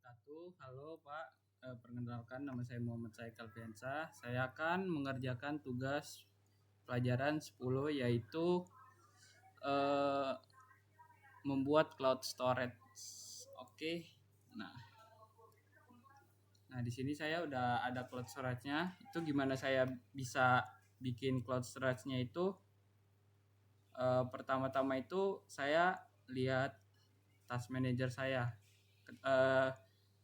wabarakatuh. Halo Pak, perkenalkan nama saya Muhammad Said Alfiansyah. Saya akan mengerjakan tugas pelajaran 10 yaitu eh, membuat cloud storage. Oke. Nah, di sini saya udah ada cloud storage-nya. Itu gimana saya bisa bikin cloud storage-nya itu? Pertama-tama itu saya lihat task manager saya. Eh,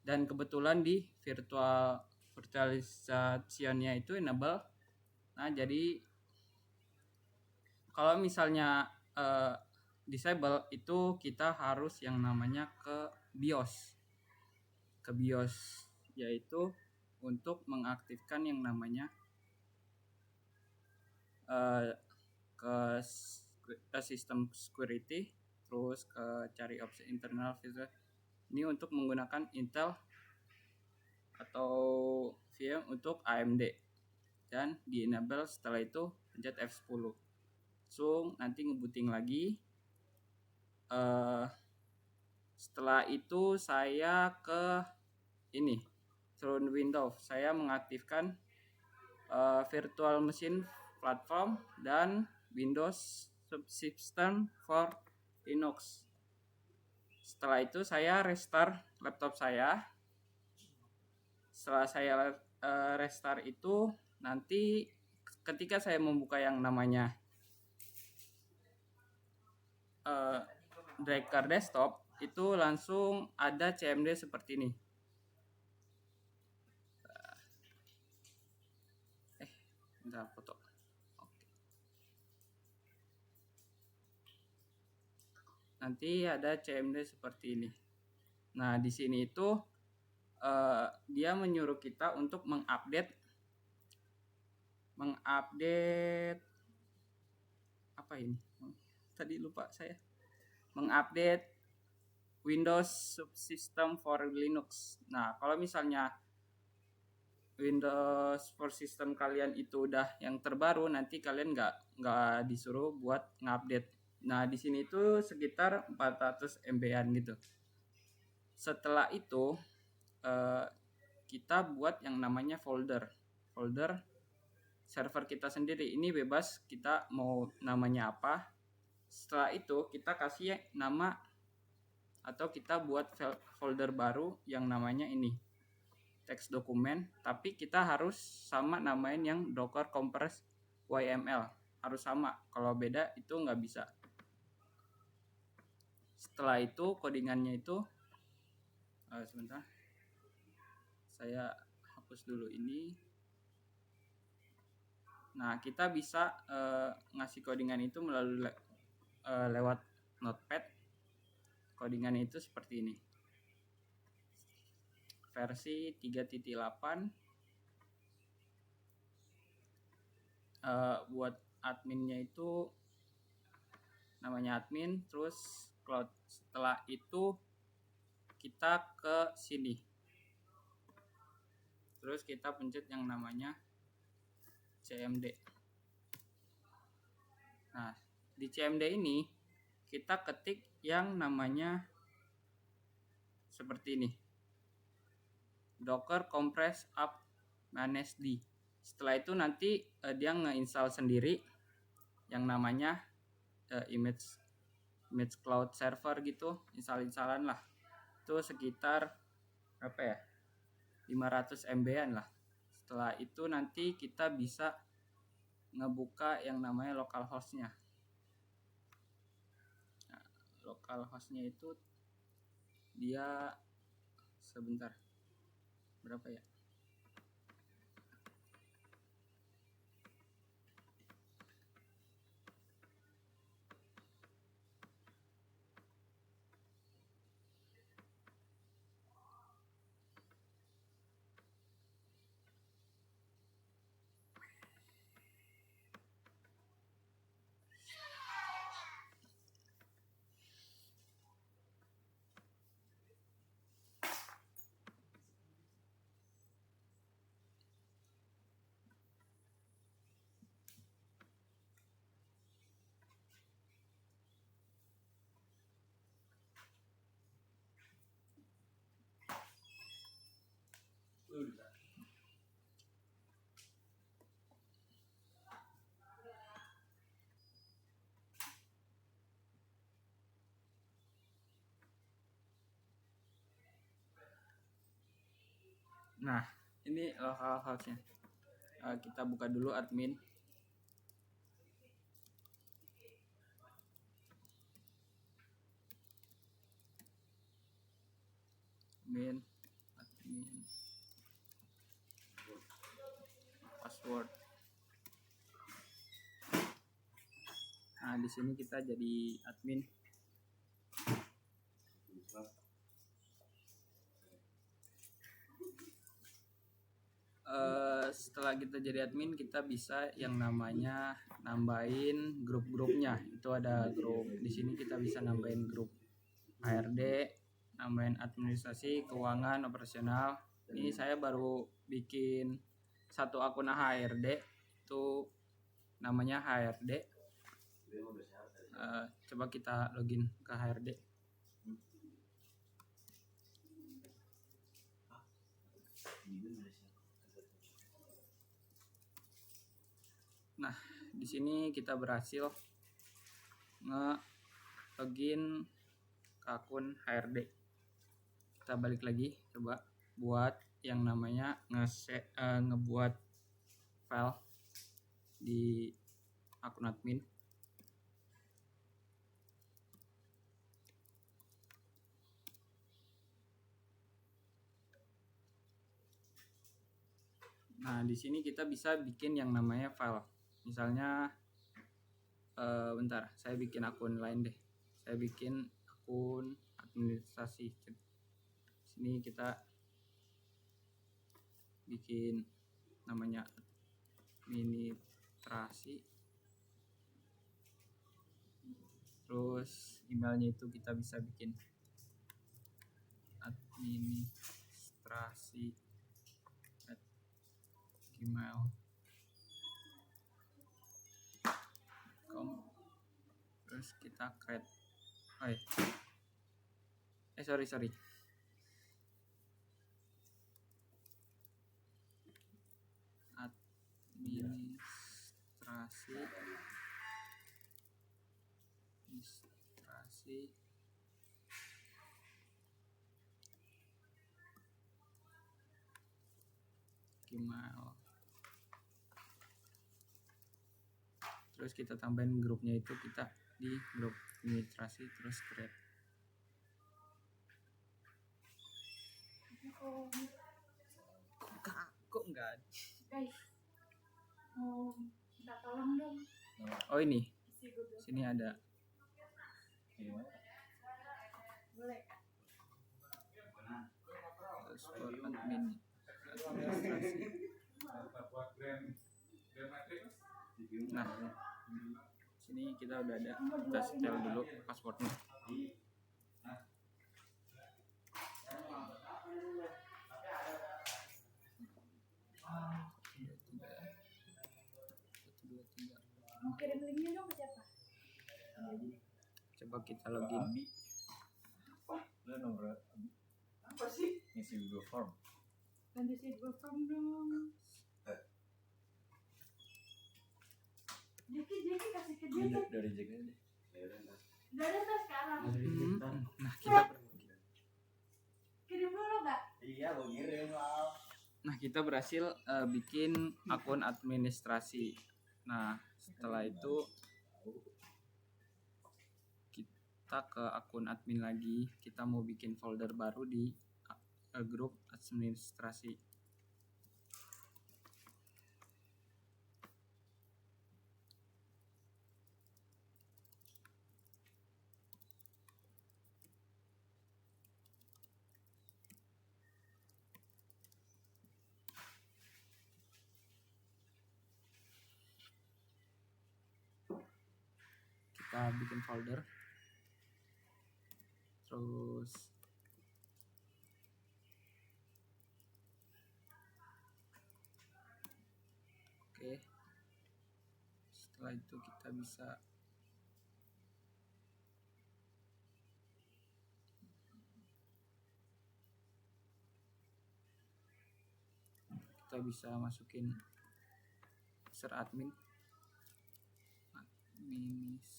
dan kebetulan di virtualisasinya itu enable. Nah, jadi kalau misalnya disable itu kita harus yang namanya ke BIOS yaitu untuk mengaktifkan yang namanya ke sistem security, terus ke cari opsi internal filter. Ini untuk menggunakan Intel atau VM untuk AMD, dan di enable. Setelah itu pencet F10. Nanti ngebooting lagi. Setelah itu saya ke ini turun Windows, saya mengaktifkan virtual machine platform dan Windows subsystem for Linux. Setelah itu saya restart laptop saya. Setelah saya restart itu, nanti ketika saya membuka yang namanya Driver desktop, itu langsung ada CMD seperti ini. Bentar, foto. Oke. Nanti ada CMD seperti ini. Nah, di sini itu dia menyuruh kita untuk mengupdate apa ini? Tadi lupa saya. Mengupdate Windows Subsystem for Linux. Nah, kalau misalnya Windows for System kalian itu udah yang terbaru, nanti kalian nggak disuruh buat ngupdate. Nah, di sini itu sekitar 400 MB-an gitu. Setelah itu kita buat yang namanya folder server kita sendiri. Ini bebas kita mau namanya apa. Setelah itu kita kasih nama atau kita buat folder baru yang namanya ini teks dokumen, tapi kita harus sama namain yang docker compress YML, harus sama. Kalau beda itu nggak bisa. Setelah itu codingannya itu sebentar, saya hapus dulu ini. Nah, kita bisa ngasih codingan itu melalui lewat notepad. Codingannya itu seperti ini, versi 3.8. Buat adminnya itu namanya admin, terus cloud. Setelah itu kita ke sini, terus kita pencet yang namanya CMD. Nah, di CMD ini kita ketik yang namanya seperti ini, docker compress up manage d. Setelah itu nanti dia nge-install sendiri yang namanya image cloud server gitu, instalan lah. Itu sekitar berapa ya, 500 MB-an lah. Setelah itu nanti kita bisa ngebuka yang namanya localhost-nya. Nah, localhost-nya itu dia sebentar, berapa ya, Nah, ini localhost-nya. Kita buka dulu admin. Admin password. Nah, di sini kita jadi admin. Setelah kita jadi admin, kita bisa yang namanya nambahin grup-grupnya. Itu ada grup di sini, kita bisa nambahin grup HRD, nambahin administrasi, keuangan, operasional. Ini saya baru bikin satu akun HRD, itu namanya HRD. Coba kita login ke HRD. Nah, di sini kita berhasil nge-login ke akun HRD. Kita balik lagi, coba buat yang namanya ngebuat file di akun admin. Nah, di sini kita bisa bikin yang namanya file. Misalnya, bentar, saya bikin akun lain deh. Saya bikin akun administrasi. Sini kita bikin namanya administrasi. Terus emailnya itu kita bisa bikin administrasi@gmail.com. Terus kita create. Sorry. Administrasi Gmail. Terus kita tambahin grupnya itu, kita di grup administrasi, terus create. Kok enggak ada? Guys, mau minta tolong dong. Oh, ini. Sini ada. Boleh. Terus for admin administrasi. Nah, sini kita udah ada. Kita setel dulu passwordnya. Mau kirim linknya dong ke siapa? Coba kita login. Nomor apa sih? Ngisi Google Form. Bantu si Google Form dong. Jeki kasih ke dia. Dari Jack aja. Udah ada tuh sekarang. Nah, kita Kirim dulu gak? Iya, lo kirim lah. Nah, kita berhasil bikin akun administrasi. Nah, setelah itu kita ke akun admin lagi. Kita mau bikin folder baru di grup administrasi. Kita bikin folder, terus oke. Setelah itu kita bisa masukin user admin administrasi.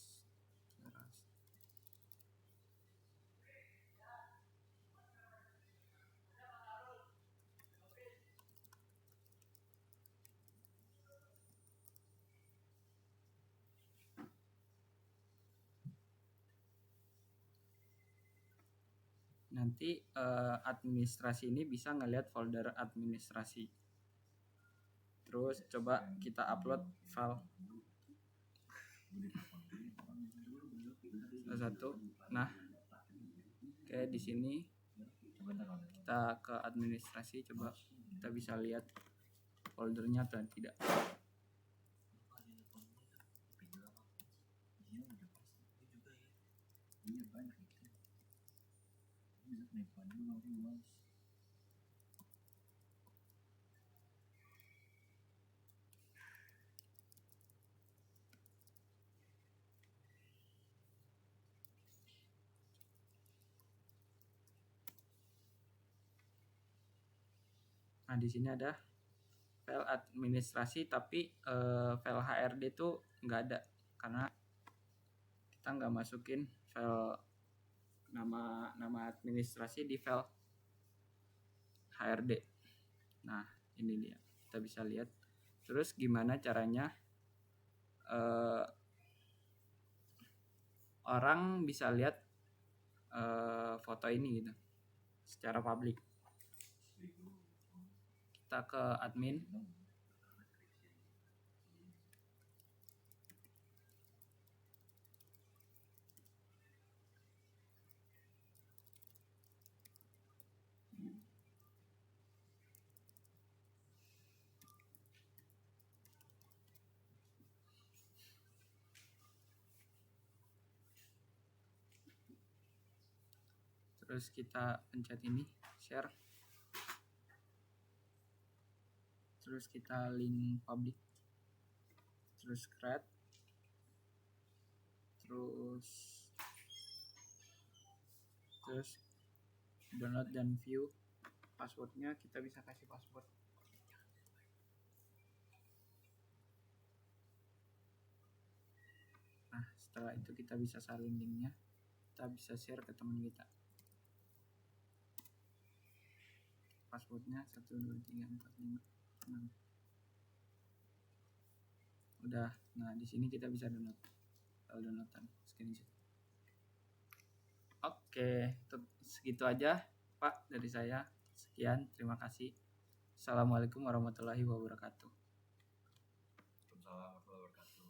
nanti administrasi ini bisa ngelihat folder administrasi. Terus coba kita upload file satu. Nah, oke, di sini kita ke administrasi, coba kita bisa lihat foldernya atau tidak. Nah, di sini ada file administrasi, tapi file HRD itu nggak ada karena kita nggak masukin file nama administrasi di file HRD. Nah, ini dia, kita bisa lihat. Terus gimana caranya orang bisa lihat foto ini gitu secara publik. Kita ke admin, terus kita pencet ini share, terus kita link public, terus create, terus download dan view. Passwordnya kita bisa kasih password. Nah, setelah itu kita bisa salin linknya, kita bisa share ke teman kita. Passwordnya 123456. Udah. Nah, di sini kita bisa downloadan screenshot. Oke, segitu aja Pak dari saya. Sekian, terima kasih. Assalamualaikum warahmatullahi wabarakatuh. Waalaikumsalam warahmatullahi wabarakatuh.